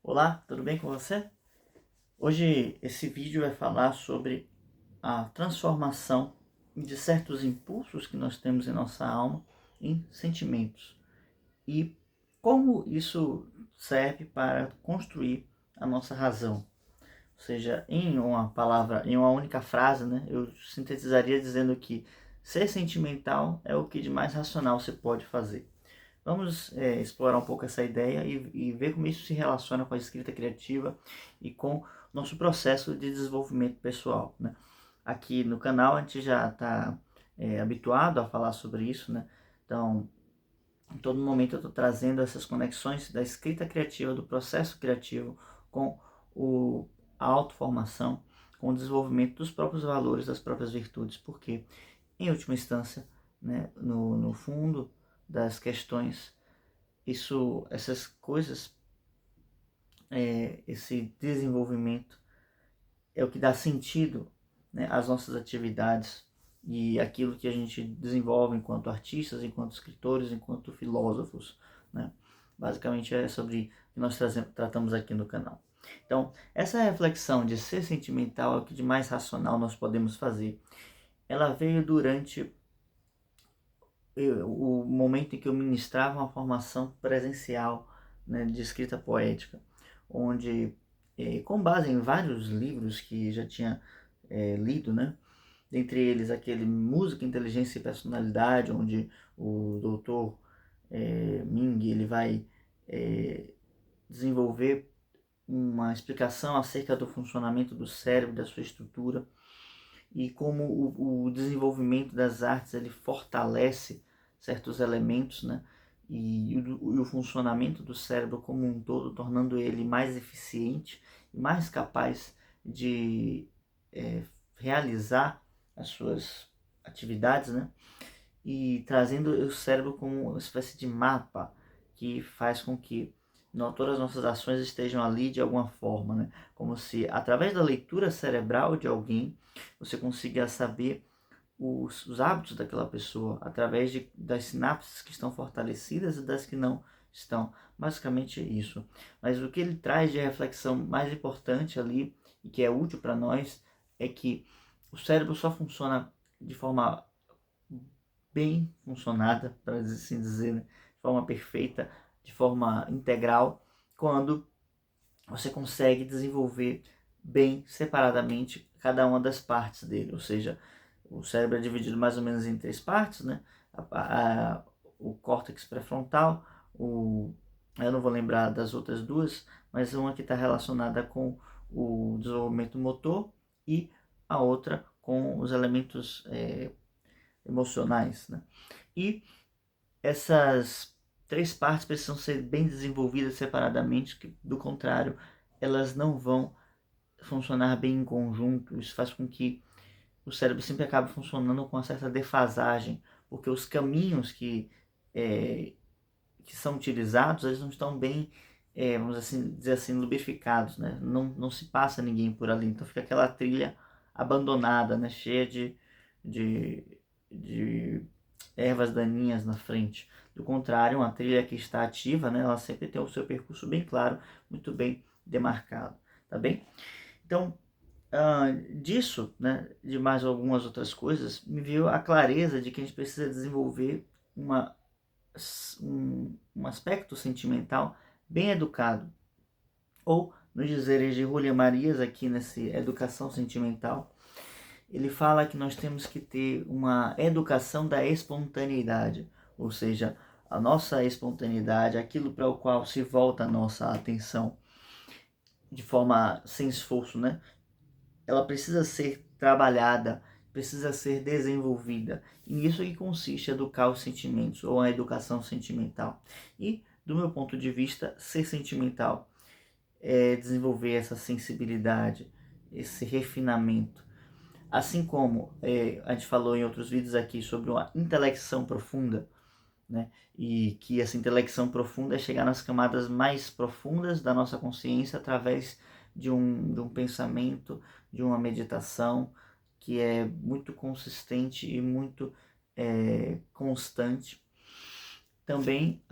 Olá, tudo bem com você? Hoje esse vídeo vai falar sobre a transformação de certos impulsos que nós temos em nossa alma em sentimentos e como isso serve para construir a nossa razão. Ou seja, em uma palavra, em uma única frase, né, eu sintetizaria dizendo que ser sentimental é o que de mais racional você pode fazer. Vamos explorar um pouco essa ideia e ver como isso se relaciona com a escrita criativa e com nosso processo de desenvolvimento pessoal, né? Aqui no canal a gente já está habituado a falar sobre isso, né? Então, em todo momento eu estou trazendo essas conexões da escrita criativa, do processo criativo com o, a autoformação, com o desenvolvimento dos próprios valores, das próprias virtudes, porque, em última instância, né, no fundo das questões, essas coisas, esse desenvolvimento é o que dá sentido, né, às nossas atividades e aquilo que a gente desenvolve enquanto artistas, enquanto escritores, enquanto filósofos, né? Basicamente é sobre o que nós tratamos aqui no canal. Então, essa reflexão de ser sentimental é o que de mais racional nós podemos fazer. Ela veio durante o momento em que eu ministrava uma formação presencial, né, de escrita poética, onde, com base em vários livros que já tinha lido, né, dentre eles aquele Música, Inteligência e Personalidade, onde o doutor Ming ele vai desenvolver uma explicação acerca do funcionamento do cérebro, da sua estrutura, e como o desenvolvimento das artes ele fortalece certos elementos, né? E o funcionamento do cérebro como um todo, tornando ele mais eficiente e mais capaz de realizar as suas atividades, né? E trazendo o cérebro como uma espécie de mapa que faz com que todas as nossas ações estejam ali de alguma forma, né? Como se através da leitura cerebral de alguém você consiga saber os hábitos daquela pessoa através das sinapses que estão fortalecidas e das que não estão. Basicamente é isso. Mas o que ele traz de reflexão mais importante ali e que é útil para nós é que o cérebro só funciona de forma bem funcionada, para assim dizer, né? De forma perfeita, de forma integral, quando você consegue desenvolver bem separadamente cada uma das partes dele. Ou seja, o cérebro é dividido mais ou menos em três partes, né? O córtex pré-frontal, eu não vou lembrar das outras duas, mas uma que está relacionada com o desenvolvimento motor e a outra com os elementos emocionais, né? E essas três partes precisam ser bem desenvolvidas separadamente, que, do contrário, elas não vão funcionar bem em conjunto. Isso faz com que o cérebro sempre acabe funcionando com uma certa defasagem, porque os caminhos que são utilizados, eles não estão bem, vamos assim, dizer assim, lubrificados, né? Não se passa ninguém por ali, então fica aquela trilha abandonada, né? Cheia de, de ervas daninhas na frente. Do contrário, uma trilha que está ativa, né, ela sempre tem o seu percurso bem claro, muito bem demarcado, tá bem? Então, disso, né, de mais algumas outras coisas, me veio a clareza de que a gente precisa desenvolver um aspecto sentimental bem educado, ou, nos dizeres de Julia Marias, aqui nesse Educação Sentimental, ele fala que nós temos que ter uma educação da espontaneidade, ou seja, a nossa espontaneidade, aquilo para o qual se volta a nossa atenção de forma sem esforço, né? Ela precisa ser trabalhada, precisa ser desenvolvida. E nisso que consiste educar os sentimentos, ou a educação sentimental. E, do meu ponto de vista, ser sentimental é desenvolver essa sensibilidade, esse refinamento. Assim como a gente falou em outros vídeos aqui sobre uma intelecção profunda, né? E que essa intelecção profunda é chegar nas camadas mais profundas da nossa consciência através de um pensamento, de uma meditação que é muito consistente e muito constante. Também,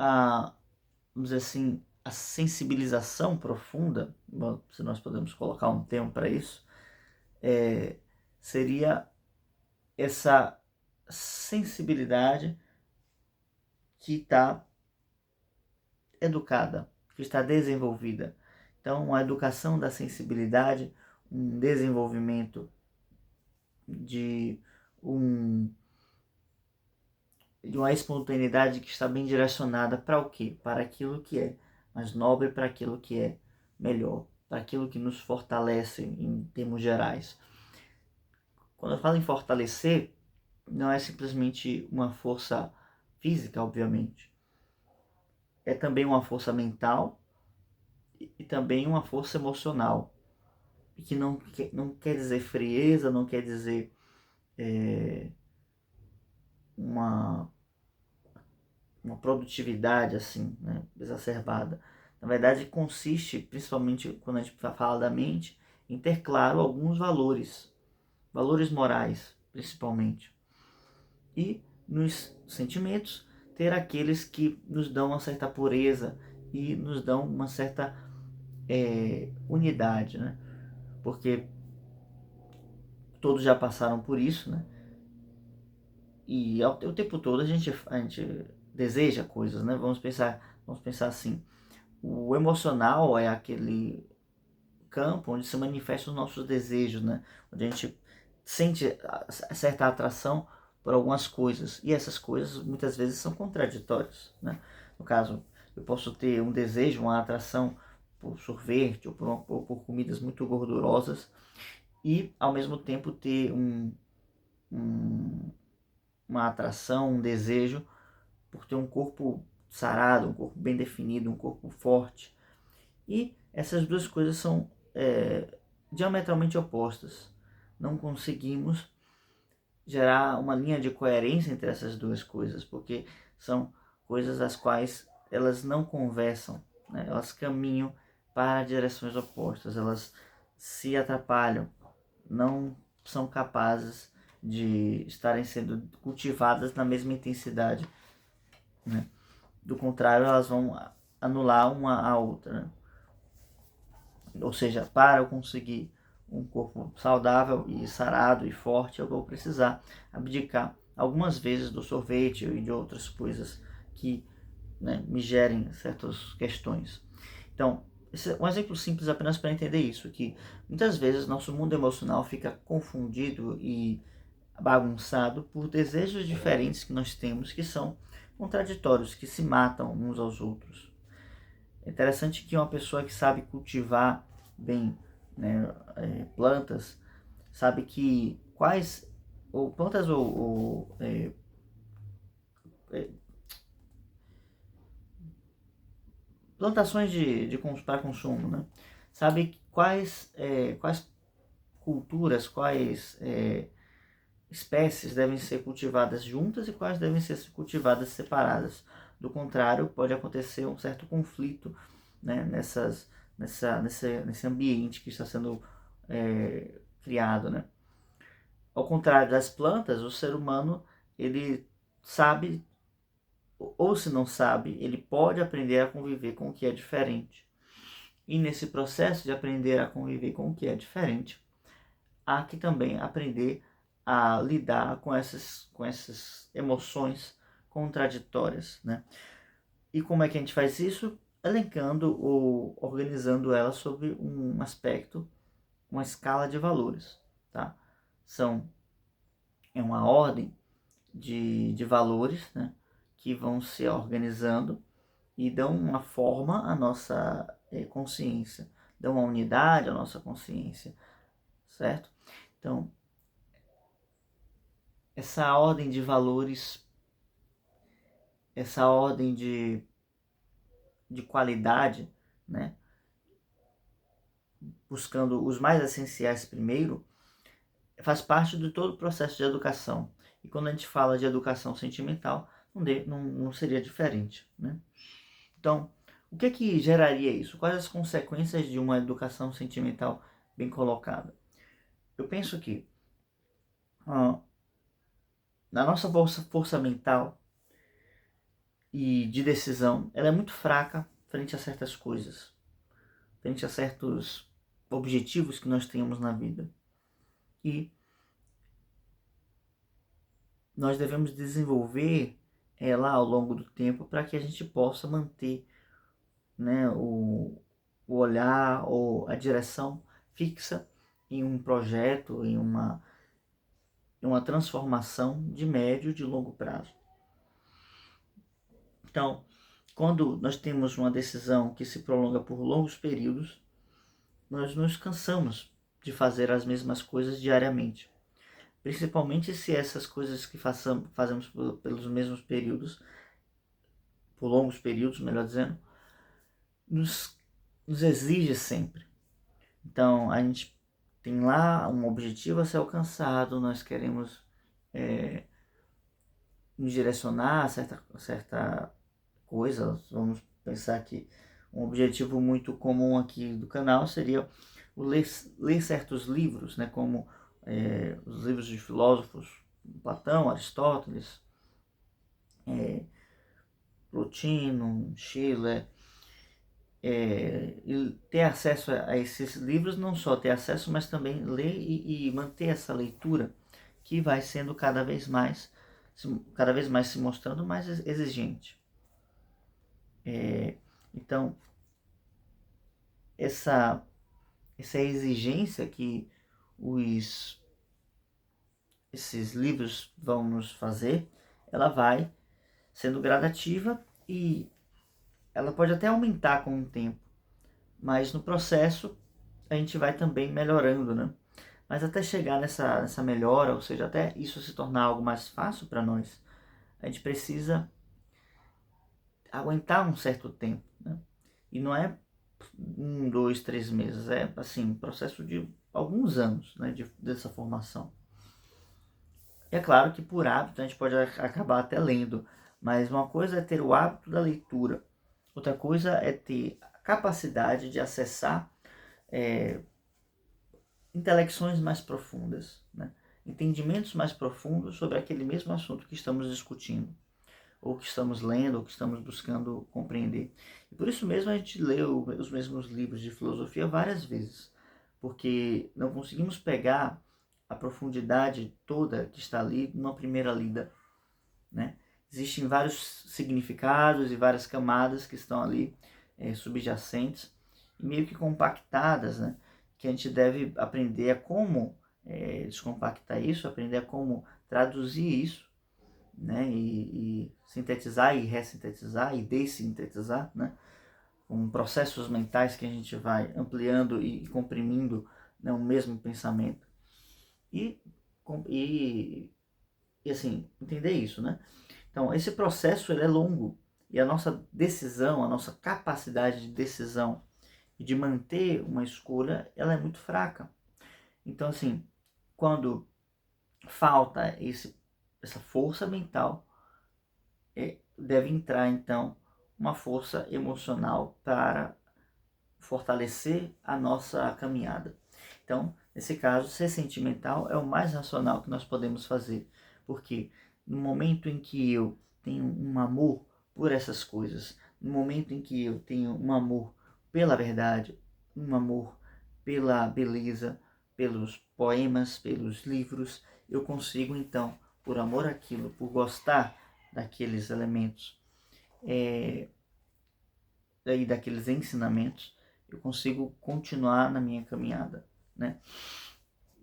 vamos dizer assim, a sensibilização profunda, bom, se nós podemos colocar um termo para isso, seria essa sensibilidade que está educada, que está desenvolvida. Então, a educação da sensibilidade, um desenvolvimento de uma espontaneidade que está bem direcionada para o quê? Para aquilo que é mais nobre, para aquilo que é melhor, para aquilo que nos fortalece em termos gerais. Quando eu falo em fortalecer, não é simplesmente uma força física, obviamente. É também uma força mental e também uma força emocional. Que não quer dizer frieza, não quer dizer uma produtividade assim, né, exacerbada. Na verdade, consiste, principalmente quando a gente fala da mente, em ter claro alguns valores morais, principalmente. E nos sentimentos, ter aqueles que nos dão uma certa pureza e nos dão uma certa unidade, né? Porque todos já passaram por isso, né? E o tempo todo a gente deseja coisas, né? Vamos pensar assim. O emocional é aquele campo onde se manifestam os nossos desejos, né? Onde a gente sente certa atração por algumas coisas. E essas coisas muitas vezes são contraditórias, né? No caso, eu posso ter um desejo, uma atração por sorvete ou por comidas muito gordurosas e ao mesmo tempo ter uma atração, um desejo por ter um corpo sarado, um corpo bem definido, um corpo forte. E essas duas coisas são diametralmente opostas. Não conseguimos gerar uma linha de coerência entre essas duas coisas, porque são coisas as quais elas não conversam, né? Elas caminham para direções opostas, elas se atrapalham, não são capazes de estarem sendo cultivadas na mesma intensidade, né? Do contrário, elas vão anular uma a outra, né? Ou seja, para eu conseguir um corpo saudável e sarado e forte, eu vou precisar abdicar algumas vezes do sorvete e de outras coisas que, né, me gerem certas questões. Então, esse é um exemplo simples apenas para entender isso, que muitas vezes nosso mundo emocional fica confundido e bagunçado por desejos diferentes que nós temos, que são contraditórios, que se matam uns aos outros. É interessante que uma pessoa que sabe cultivar bem, né, plantas, sabe que quais ou plantas ou plantações para consumo, né? Sabe quais culturas, quais espécies devem ser cultivadas juntas e quais devem ser cultivadas separadas. Do contrário, pode acontecer um certo conflito, né, nesse ambiente que está sendo criado, né? Ao contrário das plantas, o ser humano, ele sabe, ou se não sabe, ele pode aprender a conviver com o que é diferente. E nesse processo de aprender a conviver com o que é diferente, há que também aprender a lidar com essas emoções contraditórias, né? E como é que a gente faz isso? Elencando ou organizando ela sobre um aspecto, uma escala de valores, tá? É uma ordem de valores, né, que vão se organizando e dão uma forma à nossa consciência, dão uma unidade à nossa consciência, certo? Então, essa ordem de valores, essa ordem de qualidade, né, buscando os mais essenciais primeiro, faz parte de todo o processo de educação. E quando a gente fala de educação sentimental, não seria diferente, né? Então, o que geraria isso? Quais as consequências de uma educação sentimental bem colocada? Eu penso que na nossa força mental e de decisão, ela é muito fraca frente a certas coisas, frente a certos objetivos que nós temos na vida. E nós devemos desenvolver ela ao longo do tempo para que a gente possa manter, né, o olhar ou a direção fixa em um projeto, em uma transformação de médio e de longo prazo. Então, quando nós temos uma decisão que se prolonga por longos períodos, nós nos cansamos de fazer as mesmas coisas diariamente. Principalmente se essas coisas que fazemos pelos mesmos períodos, por longos períodos, melhor dizendo, nos exige sempre. Então, a gente tem lá um objetivo a ser alcançado, nós queremos nos direcionar a certa coisa. Vamos pensar que um objetivo muito comum aqui do canal seria o ler certos livros, né, como os livros de filósofos, Platão, Aristóteles, Plotino, Schiller, e ter acesso a esses livros, não só ter acesso, mas também ler e manter essa leitura que vai sendo cada vez mais se mostrando mais exigente. Então, essa exigência que esses livros vão nos fazer, ela vai sendo gradativa e ela pode até aumentar com o tempo, mas no processo a gente vai também melhorando, né? Mas até chegar nessa melhora, ou seja, até isso se tornar algo mais fácil para nós, a gente precisa aguentar um certo tempo, né? E não é 1, 2, 3 meses, é assim, um processo de alguns anos, né, dessa formação. E é claro que por hábito a gente pode acabar até lendo, mas uma coisa é ter o hábito da leitura, outra coisa é ter a capacidade de acessar intelecções mais profundas, né? Entendimentos mais profundos sobre aquele mesmo assunto que estamos discutindo, ou que estamos lendo, ou que estamos buscando compreender. E por isso mesmo a gente lê os mesmos livros de filosofia várias vezes, porque não conseguimos pegar a profundidade toda que está ali numa primeira lida, né? Existem vários significados e várias camadas que estão ali subjacentes e meio que compactadas, né? Que a gente deve aprender a como descompactar isso, aprender a como traduzir isso, né? E sintetizar e ressintetizar e dessintetizar, né? Com processos mentais que a gente vai ampliando e comprimindo, né, o mesmo pensamento. E assim, entender isso, né? Então, esse processo ele é longo e a nossa decisão, a nossa capacidade de decisão e de manter uma escolha, ela é muito fraca. Então, assim, quando falta essa força mental, deve entrar, então, uma força emocional para fortalecer a nossa caminhada. Então, nesse caso, ser sentimental é o mais racional que nós podemos fazer, porque no momento em que eu tenho um amor por essas coisas, no momento em que eu tenho um amor pela verdade, um amor pela beleza, pelos poemas, pelos livros, eu consigo então, por amor àquilo, por gostar daqueles elementos, e daqueles ensinamentos, eu consigo continuar na minha caminhada, né?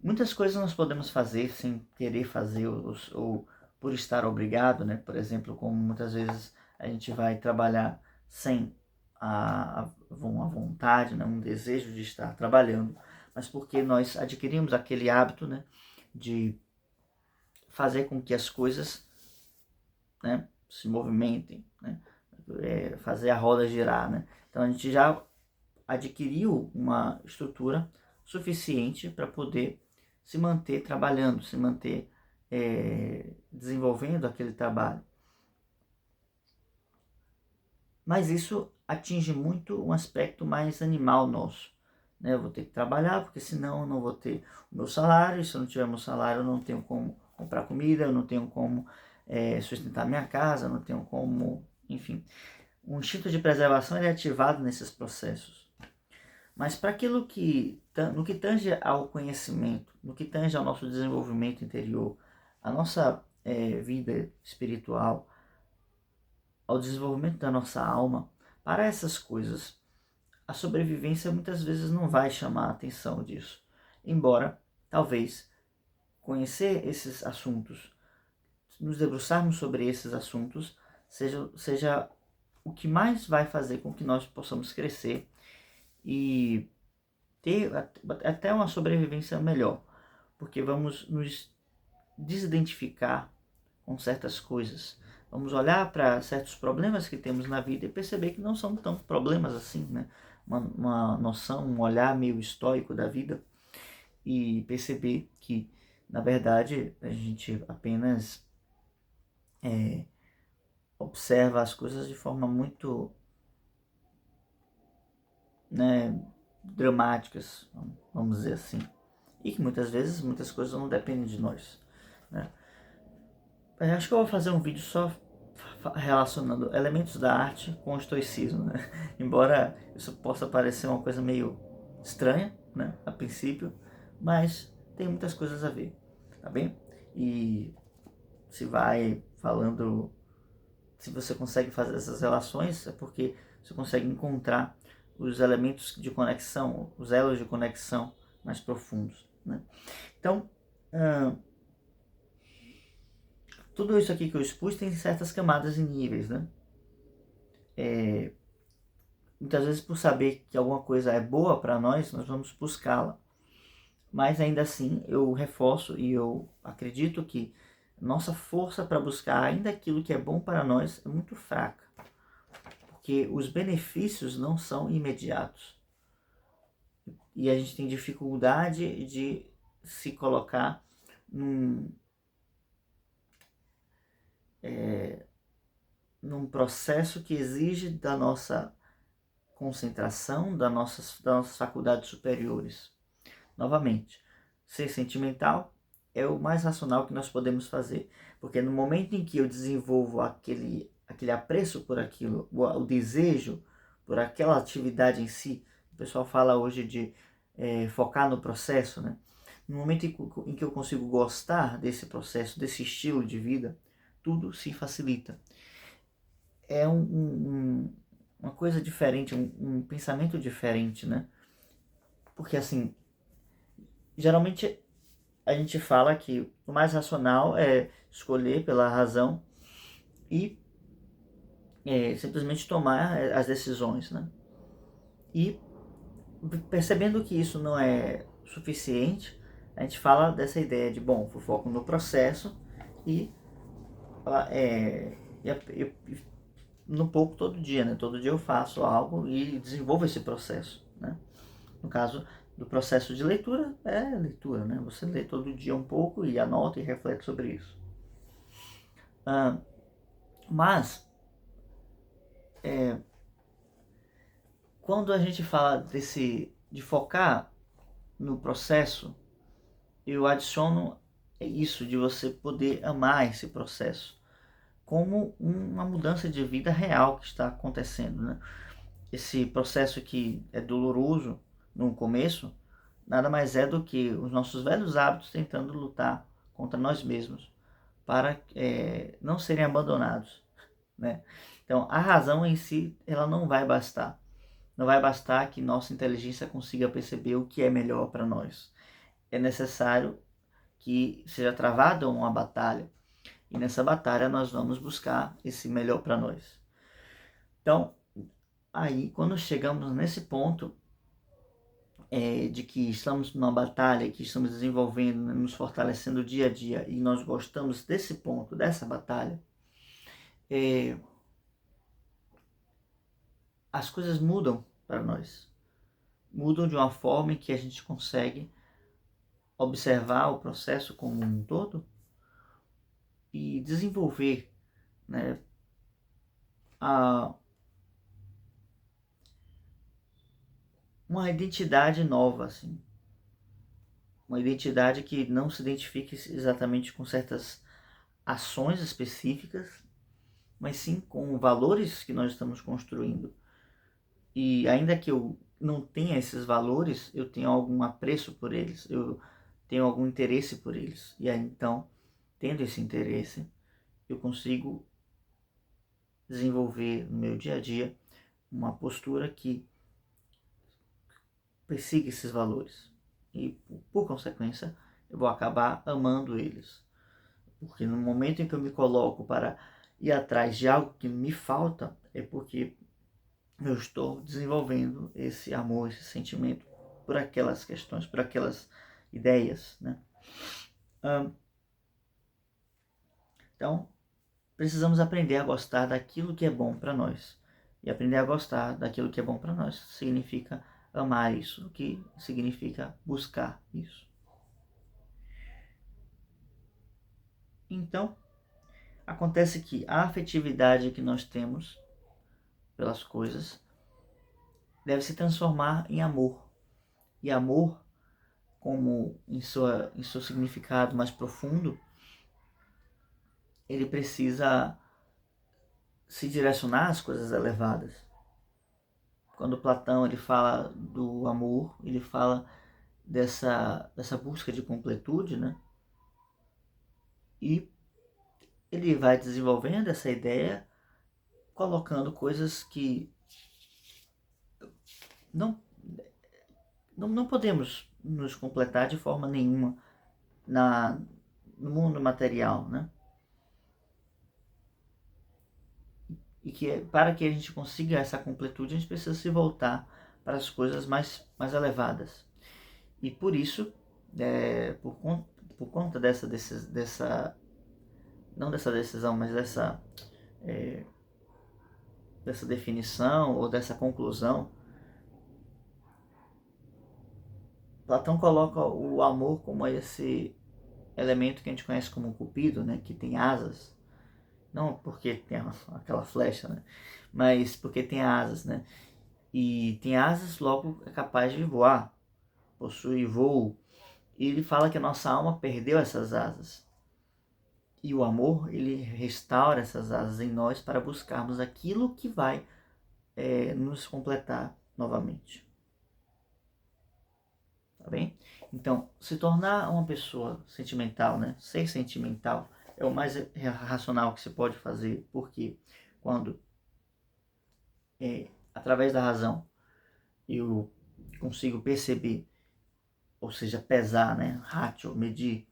Muitas coisas nós podemos fazer sem querer fazer ou por estar obrigado, né? Por exemplo, como muitas vezes a gente vai trabalhar sem uma vontade, né? Um desejo de estar trabalhando, mas porque nós adquirimos aquele hábito, né? De fazer com que as coisas, né? Se movimentem, né? Fazer a roda girar, né? Então a gente já adquiriu uma estrutura suficiente para poder se manter trabalhando, se manter desenvolvendo aquele trabalho. Mas isso atinge muito um aspecto mais animal nosso, né? Eu vou ter que trabalhar, porque senão eu não vou ter o meu salário, e se eu não tiver meu salário eu não tenho como comprar comida, eu não tenho como sustentar minha casa, eu não tenho como, enfim. O instinto de preservação ele é ativado nesses processos. Mas para aquilo no que tange ao conhecimento, no que tange ao nosso desenvolvimento interior, a nossa vida espiritual, ao desenvolvimento da nossa alma, para essas coisas, a sobrevivência muitas vezes não vai chamar a atenção disso. Embora, talvez, conhecer esses assuntos, nos debruçarmos sobre esses assuntos, seja o que mais vai fazer com que nós possamos crescer e ter até uma sobrevivência melhor, porque vamos nos desidentificar com certas coisas. Vamos olhar para certos problemas que temos na vida e perceber que não são tão problemas assim, né? Uma noção, um olhar meio estoico da vida e perceber que, na verdade, a gente apenas observa as coisas de forma muito, né, dramáticas, vamos dizer assim. E que muitas vezes, muitas coisas não dependem de nós, né? Eu acho que eu vou fazer um vídeo só relacionando elementos da arte com o estoicismo, né? Embora isso possa parecer uma coisa meio estranha, né, a princípio, mas tem muitas coisas a ver, tá bem? E se vai falando, se você consegue fazer essas relações, é porque você consegue encontrar os elementos de conexão, os elos de conexão mais profundos, né? Então, tudo isso aqui que eu expus tem certas camadas e níveis, né? Muitas vezes, por saber que alguma coisa é boa para nós vamos buscá-la. Mas ainda assim, eu reforço e eu acredito que nossa força para buscar ainda aquilo que é bom para nós é muito fraca. Porque os benefícios não são imediatos. E a gente tem dificuldade de se colocar num processo que exige da nossa concentração, das nossas faculdades superiores. Novamente, ser sentimental é o mais racional que nós podemos fazer, porque no momento em que eu desenvolvo aquele apreço por aquilo, o desejo por aquela atividade em si, o pessoal fala hoje de focar no processo, né? No momento em que eu consigo gostar desse processo, desse estilo de vida, tudo se facilita. É uma coisa diferente, um pensamento diferente, né? Porque assim, geralmente a gente fala que o mais racional é escolher pela razão e simplesmente tomar as decisões, né? E percebendo que isso não é suficiente, a gente fala dessa ideia de, bom, foco no processo e, no pouco todo dia, né? Todo dia eu faço algo e desenvolvo esse processo, né? No caso do processo de leitura, é leitura, né? Você lê todo dia um pouco e anota e reflete sobre isso. Mas, quando a gente fala de focar no processo, eu adiciono isso de você poder amar esse processo como uma mudança de vida real que está acontecendo, né? Esse processo que é doloroso no começo, nada mais é do que os nossos velhos hábitos tentando lutar contra nós mesmos para não serem abandonados, né? Então, a razão em si, ela não vai bastar. Não vai bastar que nossa inteligência consiga perceber o que é melhor para nós. É necessário que seja travada uma batalha. E nessa batalha nós vamos buscar esse melhor para nós. Então, aí, quando chegamos nesse ponto de que estamos numa batalha, que estamos desenvolvendo, né, nos fortalecendo dia a dia, e nós gostamos desse ponto, dessa batalha, as coisas mudam para nós. Mudam de uma forma em que a gente consegue observar o processo como um todo e desenvolver, né, uma identidade nova, assim. Uma identidade que não se identifique exatamente com certas ações específicas, mas sim com valores que nós estamos construindo. E ainda que eu não tenha esses valores, eu tenho algum apreço por eles, eu tenho algum interesse por eles. E aí então, tendo esse interesse, eu consigo desenvolver no meu dia a dia uma postura que persiga esses valores. E por consequência, eu vou acabar amando eles. Porque no momento em que eu me coloco para ir atrás de algo que me falta, é porque eu estou desenvolvendo esse amor, esse sentimento por aquelas questões, por aquelas ideias, né? Então, precisamos aprender a gostar daquilo que é bom para nós. E aprender a gostar daquilo que é bom para nós significa amar isso, o que significa buscar isso. Então, acontece que a afetividade que nós temos pelas coisas deve se transformar em amor. E amor, como em seu significado mais profundo, ele precisa se direcionar às coisas elevadas. Quando Platão ele fala do amor, ele fala dessa busca de completude, né? E ele vai desenvolvendo essa ideia, colocando coisas que não, não podemos nos completar de forma nenhuma no mundo material, né? E que para que a gente consiga essa completude, a gente precisa se voltar para as coisas mais elevadas. E por isso, por conta não dessa decisão, mas dessa definição ou dessa conclusão, Platão coloca o amor como esse elemento que a gente conhece como Cupido, né, que tem asas, não porque tem aquela flecha, né, mas porque tem asas, né, e tem asas, logo é capaz de voar, possui voo, e ele fala que a nossa alma perdeu essas asas. E o amor, ele restaura essas asas em nós para buscarmos aquilo que vai nos completar novamente. Tá bem? Então, se tornar uma pessoa sentimental, né? Ser sentimental é o mais racional que se pode fazer, porque quando, através da razão, eu consigo perceber, ou seja, pesar, né? Ratio, medir,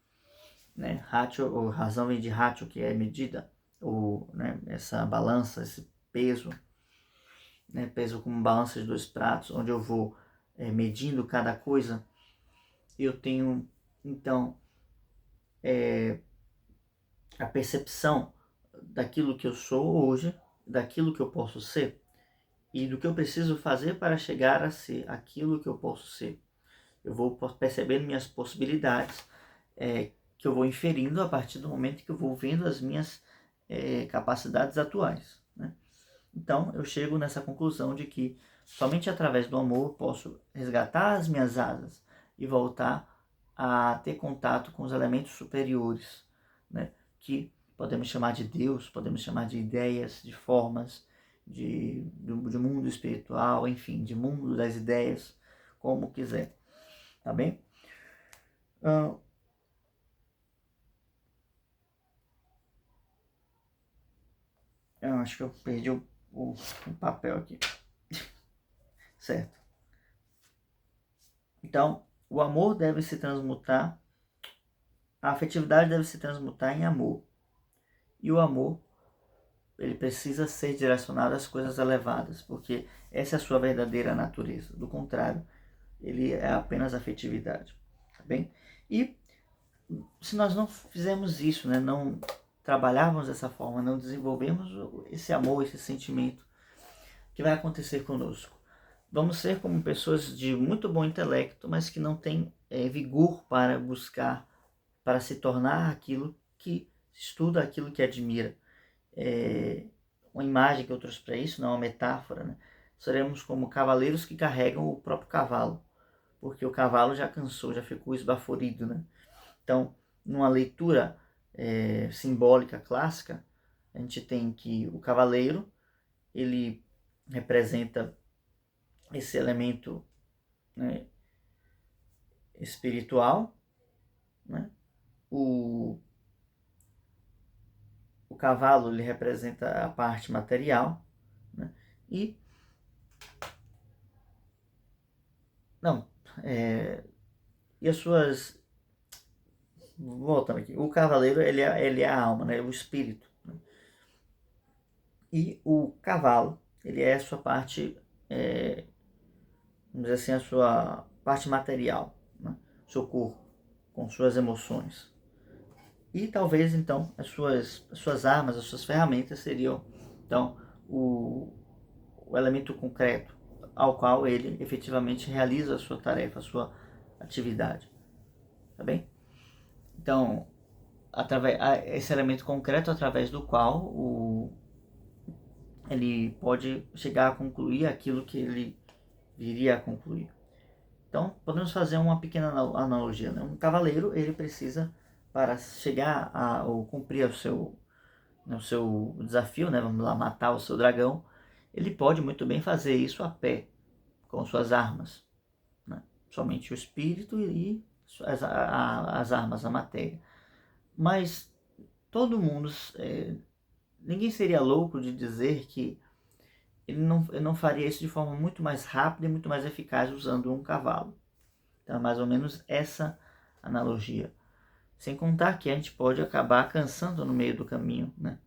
né? Ratio, ou razão vem de ratio, que é medida, ou né? Essa balança, esse peso, né? Peso como balança de 2 pratos, onde eu vou medindo cada coisa, eu tenho, então, a percepção daquilo que eu sou hoje, daquilo que eu posso ser e do que eu preciso fazer para chegar a ser aquilo que eu posso ser. Eu vou percebendo minhas possibilidades, que eu vou inferindo a partir do momento que eu vou vendo as minhas capacidades atuais, né? Então eu chego nessa conclusão de que somente através do amor eu posso resgatar as minhas asas e voltar a ter contato com os elementos superiores, né? Que podemos chamar de Deus, podemos chamar de ideias, de formas, de mundo espiritual, enfim, de mundo das ideias, como quiser, tá bem? Eu acho que eu perdi o papel aqui, certo? Então, o amor deve se transmutar, a afetividade deve se transmutar em amor. E o amor, ele precisa ser direcionado às coisas elevadas, porque essa é a sua verdadeira natureza. Do contrário, ele é apenas afetividade, tá bem? E se nós não fizermos isso, né, não trabalharmos dessa forma, não desenvolvermos esse amor, esse sentimento, o que vai acontecer conosco? Vamos ser como pessoas de muito bom intelecto, mas que não têm vigor para buscar, para se tornar aquilo que estuda, aquilo que admira. Uma imagem que eu trouxe para isso, não é uma metáfora, né? Seremos como cavaleiros que carregam o próprio cavalo, porque o cavalo já cansou, já ficou esbaforido, né? Então, numa leitura simbólica clássica, a gente tem que o cavaleiro, ele representa esse elemento, né, espiritual, né? O, o cavalo ele representa a parte material, né? E não, e as suas, voltando aqui, o cavaleiro ele é a alma, né? O espírito, né? E o cavalo ele é a sua parte, vamos dizer assim, a sua parte material, né? Seu corpo, com suas emoções. E talvez então as suas armas, as suas ferramentas seriam então o elemento concreto ao qual ele efetivamente realiza a sua tarefa, a sua atividade, tá bem? Então, esse elemento concreto através do qual ele pode chegar a concluir aquilo que ele viria a concluir. Então, podemos fazer uma pequena analogia, né? Um cavaleiro, ele precisa, para chegar ou cumprir o seu desafio, né? Vamos lá, matar o seu dragão, ele pode muito bem fazer isso a pé, com suas armas, né? Somente o espírito e as armas, a matéria. Mas todo mundo, ninguém seria louco de dizer que ele não faria isso de forma muito mais rápida e muito mais eficaz usando um cavalo. Então é mais ou menos essa analogia. Sem contar que a gente pode acabar cansando no meio do caminho, né?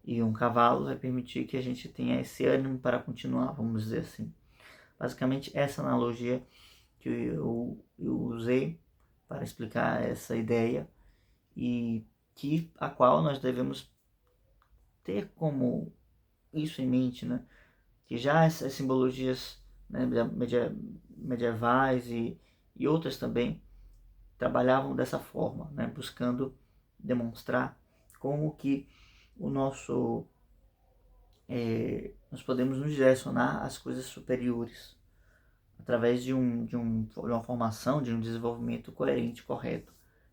E um cavalo vai permitir que a gente tenha esse ânimo para continuar, vamos dizer assim. Basicamente essa analogia que eu usei para explicar essa ideia e a qual nós devemos ter como isso em mente, né? Que já essas simbologias, né, medievais e outras também trabalhavam dessa forma, né, buscando demonstrar como que o nosso nós podemos nos direcionar às coisas superiores através de uma formação, de um desenvolvimento coerente, correto,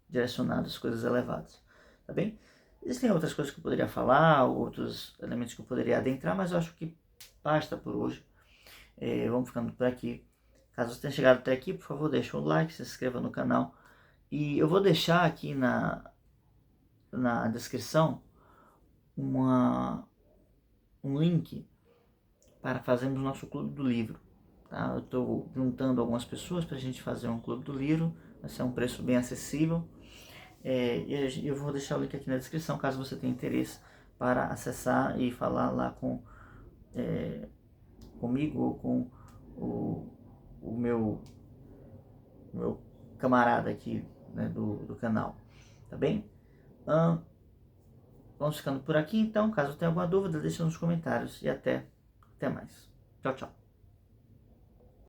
direcionado às coisas elevadas, tá bem? Existem outras coisas que eu poderia falar, outros elementos que eu poderia adentrar, mas eu acho que basta por hoje. Vamos ficando por aqui. Caso você tenha chegado até aqui, por favor, deixa o like, se inscreva no canal. E eu vou deixar aqui na descrição um link para fazermos o nosso clube do livro. Tá? Eu estou juntando algumas pessoas para a gente fazer um clube do livro. Vai ser um preço bem acessível. E eu vou deixar o link aqui na descrição, caso você tenha interesse para acessar e falar lá comigo ou com o meu camarada aqui, né, do canal. Tá bem? Vamos ficando por aqui então. Caso tenha alguma dúvida, deixe nos comentários. E até mais. Tchau, tchau.